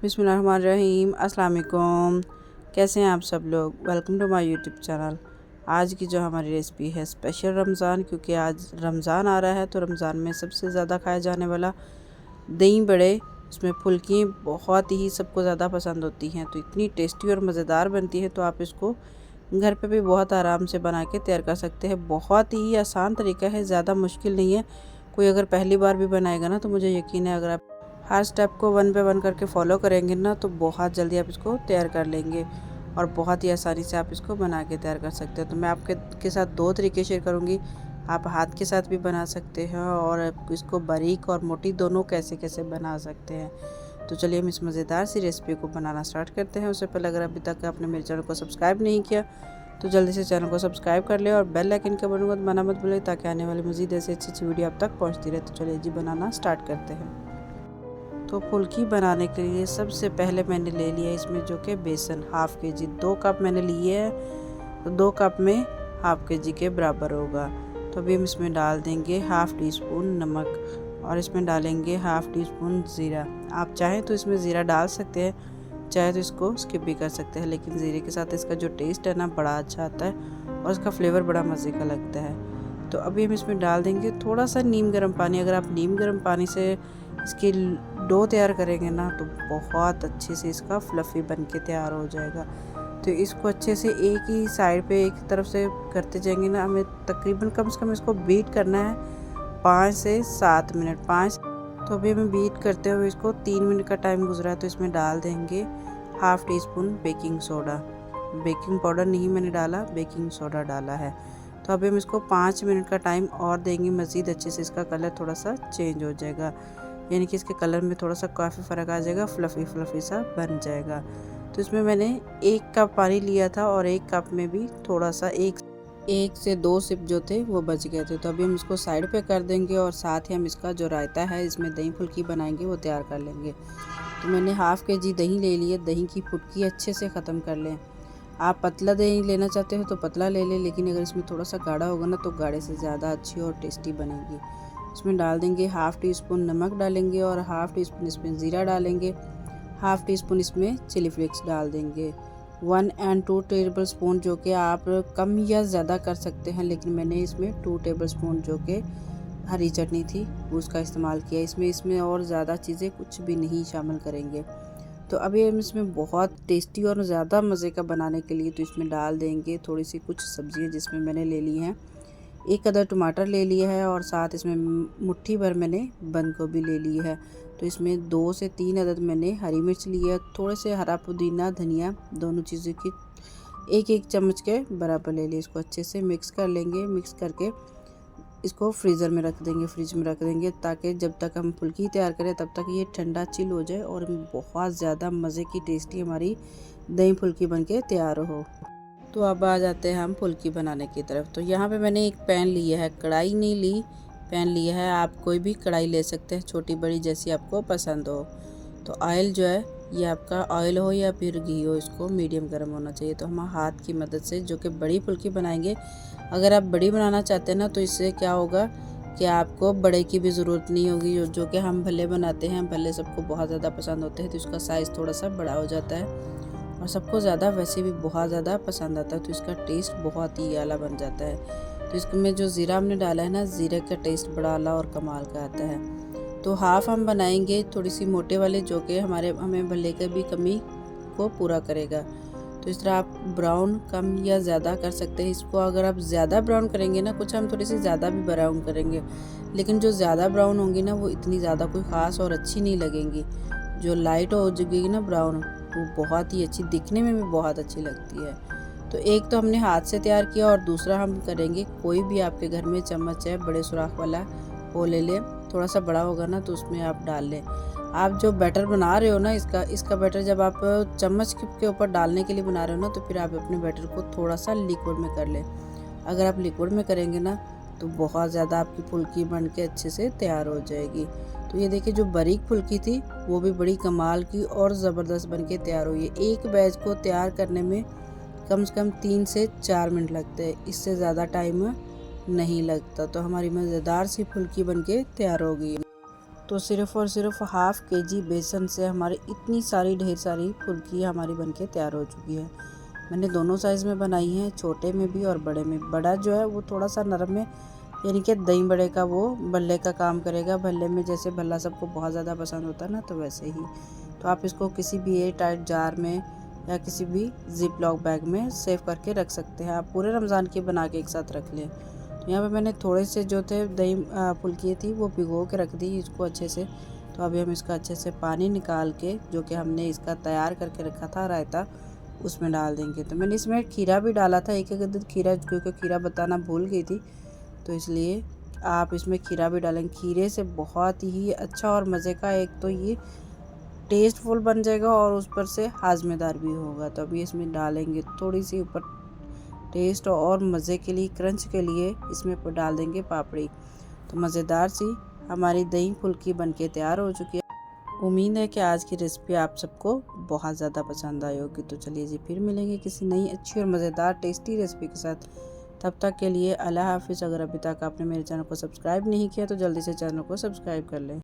बिस्मिल्लाहिर्रहमानिर्रहीम। अस्सलाम वालेकुम। कैसे हैं आप सब लोग? Welcome to my YouTube channel. आज की जो हमारी रेसिपी है स्पेशल रमज़ान, क्योंकि आज रमज़ान आ रहा है तो रमज़ान में सबसे ज़्यादा खाया जाने वाला दही बड़े, उसमें फुल्की बहुत ही सबको ज़्यादा पसंद होती हैं। तो इतनी टेस्टी और मज़ेदार बनती है, तो आप इसको घर पे भी बहुत आराम से बना के तैयार कर सकते हैं। बहुत ही आसान तरीका है, ज़्यादा मुश्किल नहीं है। कोई अगर पहली बार भी बनाएगा ना, तो मुझे यकीन है अगर आप हर स्टेप को 1 बाय 1 करके फॉलो करेंगे ना, तो बहुत जल्दी आप इसको तैयार कर लेंगे और बहुत ही आसानी से आप इसको बना के तैयार कर सकते हैं। तो मैं आपके साथ 2 तरीके शेयर करूँगी। आप हाथ के साथ भी बना सकते हैं और इसको बारीक और मोटी दोनों कैसे कैसे बना सकते हैं। तो चलिए हम इस मज़ेदार सी रेसिपी को बनाना स्टार्ट करते हैं। उससे पहले अगर अभी तक आपने मेरे चैनल को सब्सक्राइब नहीं किया तो जल्दी से चैनल को सब्सक्राइब कर ले और बेल आइकन के बटन को दबाना मत भूलें, ताकि आने वाली मज़ीद ऐसी अच्छी वीडियो आप तक पहुंचती रहे। तो चलिए जी बनाना स्टार्ट करते हैं। तो फुल्की बनाने के लिए सबसे पहले मैंने ले लिया इसमें जो कि बेसन हाफ़ के जी, 2 कप मैंने लिए है, तो 2 कप में हाफ़ के जी के बराबर होगा। तो अभी हम इसमें डाल देंगे हाफ़ टी स्पून नमक और इसमें डालेंगे हाफ़ टी स्पून ज़ीरा। आप चाहें तो इसमें ज़ीरा डाल सकते हैं, चाहे तो इसको स्किप भी कर सकते हैं, लेकिन ज़ीरे के साथ इसका जो टेस्ट है ना बड़ा अच्छा आता है और इसका फ्लेवर बड़ा मज़े का लगता है। तो अभी हम इसमें डाल देंगे थोड़ा सा नीम गर्म पानी। अगर आप नीम गर्म पानी से इसकी डो तैयार करेंगे ना, तो बहुत अच्छे से इसका फ्लफ़ी बन के तैयार हो जाएगा। तो इसको अच्छे से एक ही साइड पे एक तरफ से करते जाएंगे ना, हमें तकरीबन कम से कम इसको बीट करना है 5 से 7 मिनट। 5 तो अभी हमें बीट करते हुए इसको 3 मिनट का टाइम गुजरा है। तो इसमें डाल देंगे half tea spoon baking soda. Baking powder नहीं मैंने डाला, बेकिंग सोडा डाला है। तो अभी हम इसको 5 मिनट का टाइम और देंगे मज़ीद। अच्छे से इसका कलर थोड़ा सा चेंज हो जाएगा, यानी कि इसके कलर में थोड़ा सा काफ़ी फ़र्क आ जाएगा, फ्लफ़ी सा बन जाएगा। तो इसमें मैंने 1 कप पानी लिया था और 1 कप में भी थोड़ा सा 1 से 2 सिप जो थे वो बच गए थे। तो अभी हम इसको साइड पे कर देंगे और साथ ही हम इसका जो रायता है, इसमें दही फुल्की बनाएंगे, वो तैयार कर लेंगे। तो मैंने हाफ़ के जी दही ले लिए। दही की फुटकी अच्छे से ख़त्म कर लें। आप पतला दही लेना चाहते हो तो पतला ले लें, लेकिन अगर इसमें थोड़ा सा गाढ़ा होगा ना, तो गाढ़े से ज़्यादा अच्छी और टेस्टी बनेगी। इसमें डाल देंगे हाफ़ टी स्पून नमक डालेंगे और हाफ़ टी स्पून इसमें ज़ीरा डालेंगे। हाफ़ टी स्पून इसमें चिली फ्लेक्स डाल देंगे। 1 और 2 टेबल स्पून जो कि आप कम या ज़्यादा कर सकते हैं, लेकिन मैंने इसमें 2 टेबल स्पून जो कि हरी चटनी थी उसका इस्तेमाल किया। इसमें और ज़्यादा चीज़ें कुछ भी नहीं शामिल करेंगे। तो अभी हम इसमें बहुत टेस्टी और ज़्यादा मज़े का बनाने के लिए तो इसमें डाल देंगे थोड़ी सी कुछ सब्ज़ियाँ, जिसमें मैंने ले ली हैं 1 अदद टमाटर ले लिया है और साथ इसमें मुट्ठी भर मैंने बंद गोभी ले ली है। तो इसमें 2 से 3 अदद मैंने हरी मिर्च ली है, थोड़े से हरा पुदीना धनिया, दोनों चीज़ों की 1-1 चम्मच के बराबर ले लिए। इसको अच्छे से मिक्स कर लेंगे। मिक्स करके इसको फ्रीज़र में रख देंगे, फ्रिज में रख देंगे, ताकि जब तक हम फुल्की तैयार करें तब तक ये ठंडा चिल हो जाए और बहुत ज़्यादा मज़े की टेस्टी हमारी दही फुल्की बनके तैयार हो। तो अब आ जाते हैं हम फुल्की बनाने की तरफ। तो यहाँ पे मैंने एक पैन लिया है, कढ़ाई नहीं ली, पैन लिया है। आप कोई भी कढ़ाई ले सकते हैं, छोटी बड़ी जैसी आपको पसंद हो। तो ऑयल जो है ये आपका ऑयल हो या फिर घी हो, इसको मीडियम गर्म होना चाहिए। तो हम हाथ की मदद से जो कि बड़ी फुल्की बनाएंगे, अगर आप बड़ी बनाना चाहते हैं ना, तो इससे क्या होगा कि आपको बड़े की भी ज़रूरत नहीं होगी। जो कि हम भल्ले बनाते हैं, भल्ले सबको बहुत ज़्यादा पसंद होते हैं, तो इसका साइज़ थोड़ा सा बड़ा हो जाता है और सबको ज़्यादा वैसे भी बहुत ज़्यादा पसंद आता है, तो इसका टेस्ट बहुत ही आला बन जाता है। तो इसमें जो ज़ीरा हमने डाला है ना, ज़ीरे का टेस्ट बड़ा आला और कमाल का आता है। तो हाफ़ हम बनाएंगे थोड़ी सी मोटे वाले, जो कि हमें भल्ले का भी कमी को पूरा करेगा। तो इस तरह आप ब्राउन कम या ज़्यादा कर सकते हैं। इसको अगर आप ज़्यादा ब्राउन करेंगे ना, कुछ हम थोड़ी सी ज़्यादा भी ब्राउन करेंगे, लेकिन जो ज़्यादा ब्राउन होंगी ना, वो इतनी ज़्यादा कोई ख़ास और अच्छी नहीं लगेंगी। जो लाइट हो जाएगी ना ब्राउन, वो बहुत ही अच्छी, दिखने में भी बहुत अच्छी लगती है। तो एक तो हमने हाथ से तैयार किया और दूसरा हम करेंगे, कोई भी आपके घर में चम्मच है बड़े सुराख वाला, वो ले लें। थोड़ा सा बड़ा होगा ना, तो उसमें आप डाल लें। आप जो बैटर बना रहे हो ना, इसका बैटर जब आप चम्मच के ऊपर डालने के लिए बना रहे हो ना, तो फिर आप अपने बैटर को थोड़ा सा लिक्विड में कर लें। अगर आप लिक्विड में करेंगे ना, तो बहुत ज़्यादा आपकी फुल्की बन के अच्छे से तैयार हो जाएगी। तो ये देखिए, जो बारीक फुल्की थी वो भी बड़ी कमाल की और ज़बरदस्त बन के तैयार हुई है। एक बैच को तैयार करने में कम से कम 3 से 4 मिनट लगते हैं, इससे ज़्यादा टाइम नहीं लगता। तो हमारी मज़ेदार सी फुल्की बनके तैयार हो गई है। तो सिर्फ़ और सिर्फ हाफ़ केजी बेसन से हमारी इतनी सारी ढेर सारी फुल्की हमारी बनके तैयार हो चुकी है। मैंने दोनों साइज़ में बनाई है, छोटे में भी और बड़े में। बड़ा जो है वो थोड़ा सा नरम है, यानी कि दही बड़े का वो भल्ले का काम करेगा। भल्ले में जैसे भल्ला सबको बहुत ज़्यादा पसंद होता है ना, तो वैसे ही। तो आप इसको किसी भी एयर टाइट जार में या किसी भी जिप लॉक बैग में सेव करके रख सकते हैं। आप पूरे रमज़ान की बना के एक साथ रख लें। यहाँ पे मैंने थोड़े से जो थे दही फुल्की थी वो भिगो के रख दी इसको अच्छे से। तो अभी हम इसका अच्छे से पानी निकाल के, जो कि हमने इसका तैयार करके रखा था रायता, उसमें डाल देंगे। तो मैंने इसमें खीरा भी डाला था, एक अदद खीरा, क्योंकि खीरा बताना भूल गई थी, तो इसलिए आप इसमें खीरा भी डालेंगे। खीरे से बहुत ही अच्छा और मज़े का एक तो ये टेस्टफुल बन जाएगा और उस पर से हाजमेदार भी होगा। तो अभी इसमें डालेंगे थोड़ी सी ऊपर टेस्ट और मज़े के लिए, क्रंच के लिए इसमें डाल देंगे पापड़ी। तो मज़ेदार सी हमारी दही फुल्की बनके तैयार हो चुकी है। उम्मीद है कि आज की रेसिपी आप सबको बहुत ज़्यादा पसंद आई होगी। तो चलिए जी, फिर मिलेंगे किसी नई अच्छी और मज़ेदार टेस्टी रेसिपी के साथ। तब तक के लिए अल्लाह हाफ़िज़। अगर अभी तक आपने मेरे चैनल को सब्सक्राइब नहीं किया तो जल्दी से चैनल को सब्सक्राइब कर लें।